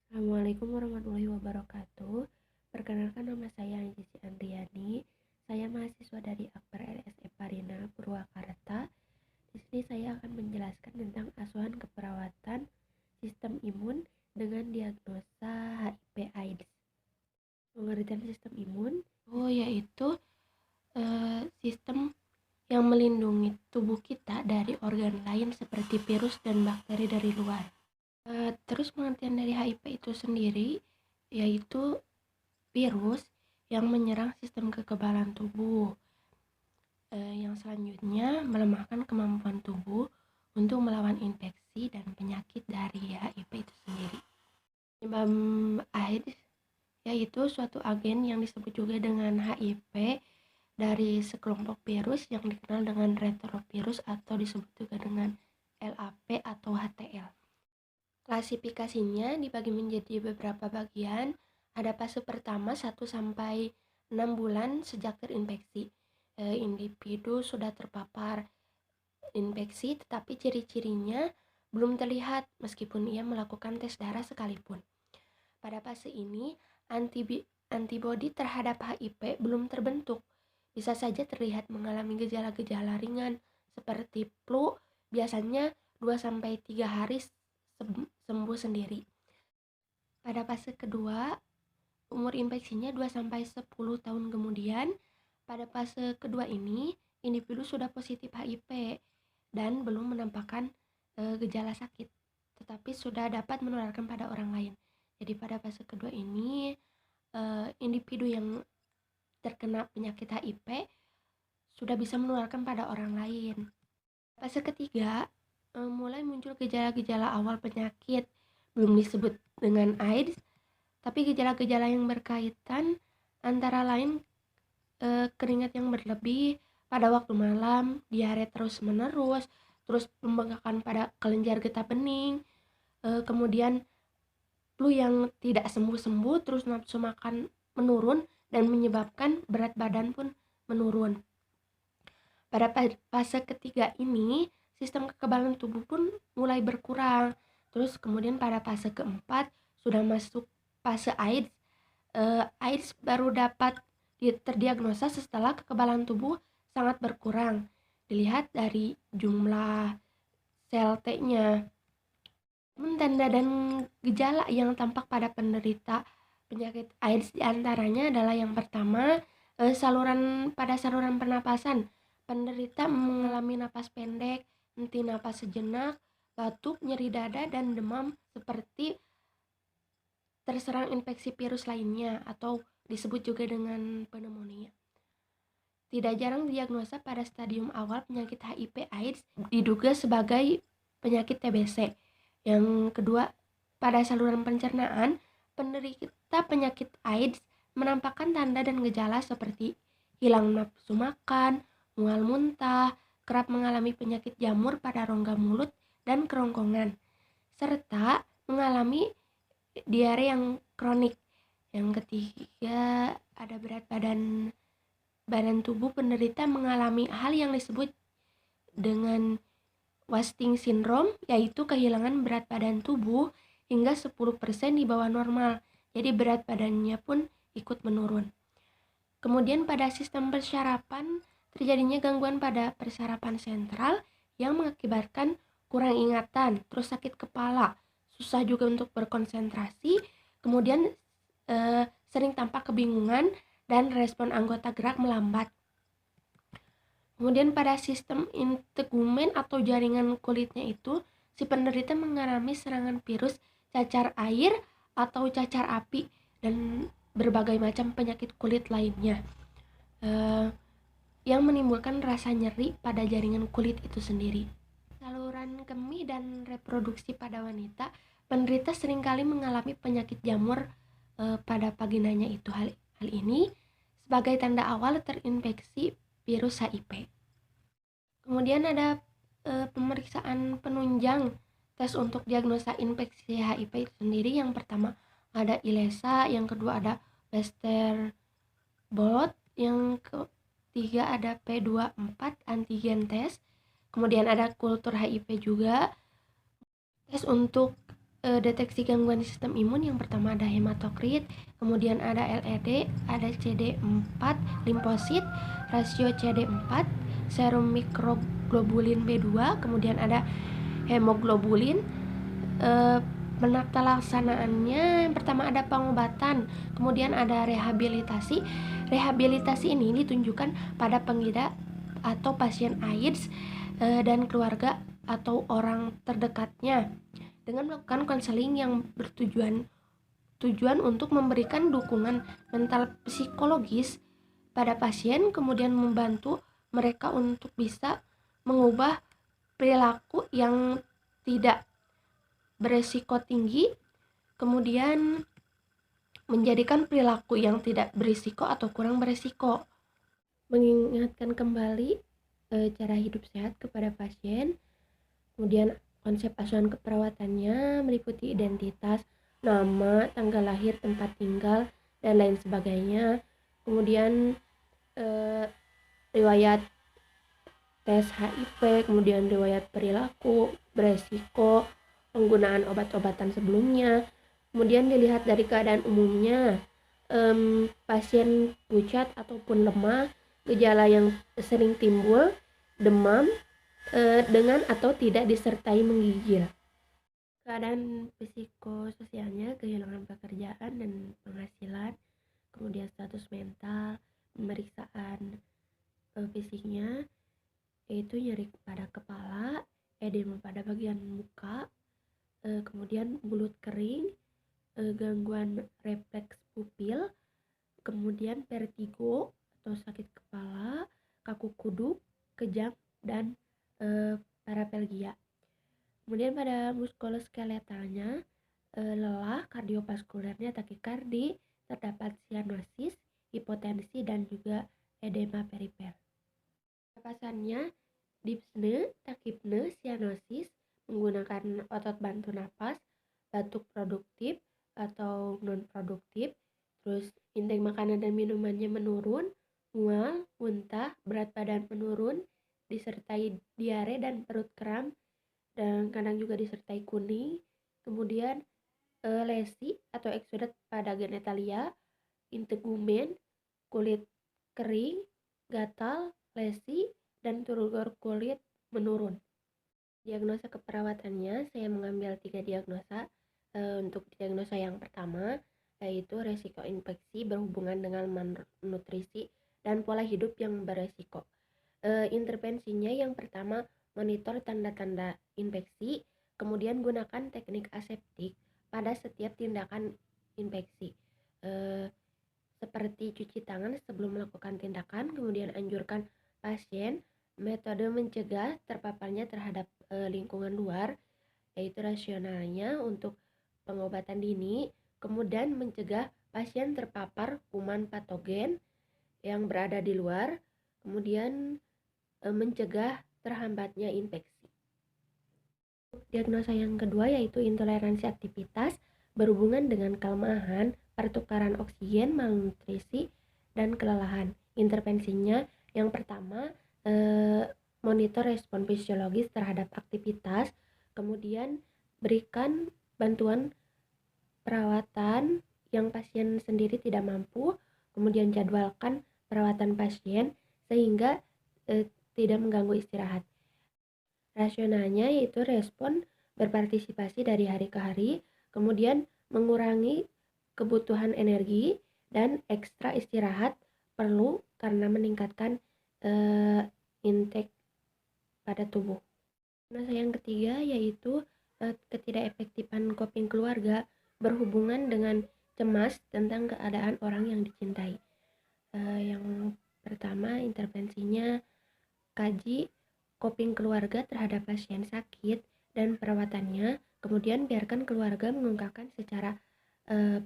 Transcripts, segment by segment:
Assalamualaikum warahmatullahi wabarakatuh. Perkenalkan, nama saya Anjisi Andriani. Saya mahasiswa dari Akbar LSM Parina Purwakarta. Di sini saya akan menjelaskan tentang asuhan keperawatan sistem imun dengan diagnosa HIV/AIDS. Pengertian sistem imun yaitu sistem yang melindungi tubuh kita dari organ lain seperti virus dan bakteri dari luar. Terus pengertian dari HIV itu sendiri yaitu virus yang menyerang sistem kekebalan tubuh. Yang selanjutnya melemahkan kemampuan tubuh untuk melawan infeksi dan penyakit dari HIV itu sendiri. Penyebab AIDS yaitu suatu agen yang disebut juga dengan HIV dari sekelompok virus yang dikenal dengan retrovirus atau disebut juga dengan LAP atau HTL. Klasifikasinya dibagi menjadi beberapa bagian. Ada fase pertama 1 sampai 6 bulan sejak terinfeksi. Individu sudah terpapar infeksi tetapi ciri-cirinya belum terlihat meskipun ia melakukan tes darah sekalipun. Pada fase ini antibodi terhadap HIV belum terbentuk. Bisa saja terlihat mengalami gejala-gejala ringan seperti flu, biasanya 2-3 hari sembuh sendiri. Pada fase kedua, umur infeksinya 2-10 tahun kemudian. Pada fase kedua ini, individu sudah positif HIV dan belum menampakkan gejala sakit, tetapi sudah dapat menularkan pada orang lain. Jadi pada fase kedua ini, individu yang terkena penyakit HIV sudah bisa menularkan pada orang lain. Fase ketiga, mulai muncul gejala-gejala awal penyakit, belum disebut dengan AIDS, tapi gejala-gejala yang berkaitan antara lain keringat yang berlebih pada waktu malam, diare terus-menerus, terus pembengkakan pada kelenjar getah bening, kemudian flu yang tidak sembuh-sembuh, terus nafsu makan menurun dan menyebabkan berat badan pun menurun. Pada fase ketiga ini, sistem kekebalan tubuh pun mulai berkurang. Terus kemudian pada fase keempat sudah masuk fase AIDS. AIDS baru dapat terdiagnosa setelah kekebalan tubuh sangat berkurang. Dilihat dari jumlah sel T-nya. Tanda dan gejala yang tampak pada penderita penyakit AIDS diantaranya adalah yang pertama, saluran pernapasan. Penderita mengalami napas pendek, henti napas sejenak, batuk, nyeri dada, dan demam seperti terserang infeksi virus lainnya atau disebut juga dengan pneumonia. Tidak jarang diagnosa pada stadium awal penyakit HIV/AIDS diduga sebagai penyakit TBC. Yang kedua, pada saluran pencernaan, penderita penyakit AIDS menampakkan tanda dan gejala seperti hilang nafsu makan, mual muntah, kerap mengalami penyakit jamur pada rongga mulut dan kerongkongan, serta mengalami diare yang kronik. Yang ketiga, ada berat badan tubuh penderita mengalami hal yang disebut dengan wasting syndrome, yaitu kehilangan berat badan tubuh hingga 10% di bawah normal. Jadi berat badannya pun ikut menurun. Kemudian pada sistem persarapan, terjadinya gangguan pada persarapan sentral yang mengakibatkan kurang ingatan, terus sakit kepala, susah juga untuk berkonsentrasi, kemudian sering tampak kebingungan dan respon anggota gerak melambat. Kemudian pada sistem integumen atau jaringan kulitnya itu, si penderita mengalami serangan virus, cacar air atau cacar api, dan berbagai macam penyakit kulit lainnya yang menimbulkan rasa nyeri pada jaringan kulit itu sendiri. Saluran kemih dan reproduksi pada wanita, penderita seringkali mengalami penyakit jamur pada vaginanya itu. Hal ini sebagai tanda awal terinfeksi virus HIV. Kemudian ada pemeriksaan penunjang tes untuk diagnosa infeksi HIV itu sendiri. Yang pertama ada ILESA, yang kedua ada Western blot, yang ketiga ada P24 antigen test, kemudian ada kultur HIV juga, tes untuk Deteksi gangguan sistem imun yang pertama ada hematokrit, kemudian ada LED, ada CD4 limfosit, rasio CD4, serum mikroglobulin B2, kemudian ada hemoglobulin. Penata laksanaannya yang pertama ada pengobatan, kemudian ada rehabilitasi. Rehabilitasi ini ditunjukkan pada pengidap atau pasien AIDS dan keluarga atau orang terdekatnya dengan melakukan konseling yang tujuan untuk memberikan dukungan mental psikologis pada pasien, kemudian membantu mereka untuk bisa mengubah perilaku yang tidak beresiko tinggi, kemudian menjadikan perilaku yang tidak berisiko atau kurang beresiko. Mengingatkan kembali cara hidup sehat kepada pasien, kemudian konsep asuhan keperawatannya meliputi identitas, nama, tanggal lahir, tempat tinggal, dan lain sebagainya. Kemudian riwayat tes HIV, kemudian riwayat perilaku, beresiko, penggunaan obat-obatan sebelumnya. Kemudian dilihat dari keadaan umumnya, pasien pucat ataupun lemah, gejala yang sering timbul, demam, dengan atau tidak disertai menggigil. Keadaan psikososialnya, kehilangan pekerjaan dan penghasilan, kemudian status mental, pemeriksaan fisiknya, yaitu nyeri pada kepala, edema pada bagian muka, kemudian mulut kering, gangguan refleks pupil, kemudian vertigo atau sakit kepala, kaku kuduk, kejang, dan paraplegia. Kemudian pada muskuloskeletalnya, lelah, kardiovaskulernya takikardi, terdapat sianosis, hipotensi, dan juga edema perifer. Napasannya dyspne, takipne, sianosis, menggunakan otot bantu napas, batuk produktif atau non produktif, terus intake makanan dan minumannya menurun, mual, muntah, berat badan menurun, disertai diare dan perut kram, dan kadang juga disertai kuning. Kemudian lesi atau eksudat pada genitalia, integumen, kulit kering, gatal, lesi, dan turgor kulit menurun. Diagnosa keperawatannya, saya mengambil 3 diagnosa. Untuk diagnosa yang pertama, yaitu resiko infeksi berhubungan dengan malnutrisi dan pola hidup yang beresiko. Intervensinya yang pertama, monitor tanda-tanda infeksi, kemudian gunakan teknik aseptik pada setiap tindakan infeksi, seperti cuci tangan sebelum melakukan tindakan, kemudian anjurkan pasien metode mencegah terpaparnya terhadap lingkungan luar, yaitu rasionalnya untuk pengobatan dini, kemudian mencegah pasien terpapar kuman patogen yang berada di luar, kemudian mencegah terhambatnya infeksi. Diagnosa yang kedua yaitu intoleransi aktivitas berhubungan dengan kelemahan, pertukaran oksigen, malnutrisi, dan kelelahan. Intervensinya yang pertama, monitor respon fisiologis terhadap aktivitas, kemudian berikan bantuan perawatan yang pasien sendiri tidak mampu, kemudian jadwalkan perawatan pasien sehingga tidak mengganggu istirahat. Rasionalnya yaitu respon berpartisipasi dari hari ke hari, kemudian mengurangi kebutuhan energi, dan ekstra istirahat perlu karena meningkatkan intake pada tubuh. Nah, yang ketiga yaitu ketidakefektifan coping keluarga berhubungan dengan cemas tentang keadaan orang yang dicintai. Yang pertama, intervensinya kaji coping keluarga terhadap pasien sakit dan perawatannya, kemudian biarkan keluarga mengungkapkan secara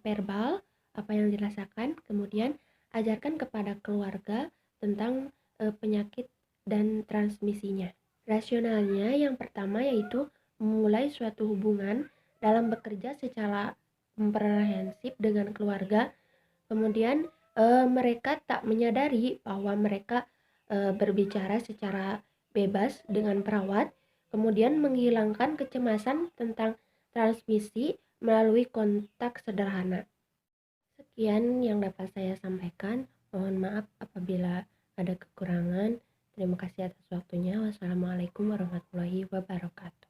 verbal apa yang dirasakan, kemudian ajarkan kepada keluarga tentang penyakit dan transmisinya. Rasionalnya yang pertama yaitu memulai suatu hubungan dalam bekerja secara komprehensif dengan keluarga, kemudian mereka tak menyadari bahwa mereka berbicara secara bebas dengan perawat, kemudian menghilangkan kecemasan tentang transmisi melalui kontak sederhana. Sekian yang dapat saya sampaikan. Mohon maaf apabila ada kekurangan. Terima kasih atas waktunya. Wassalamualaikum warahmatullahi wabarakatuh.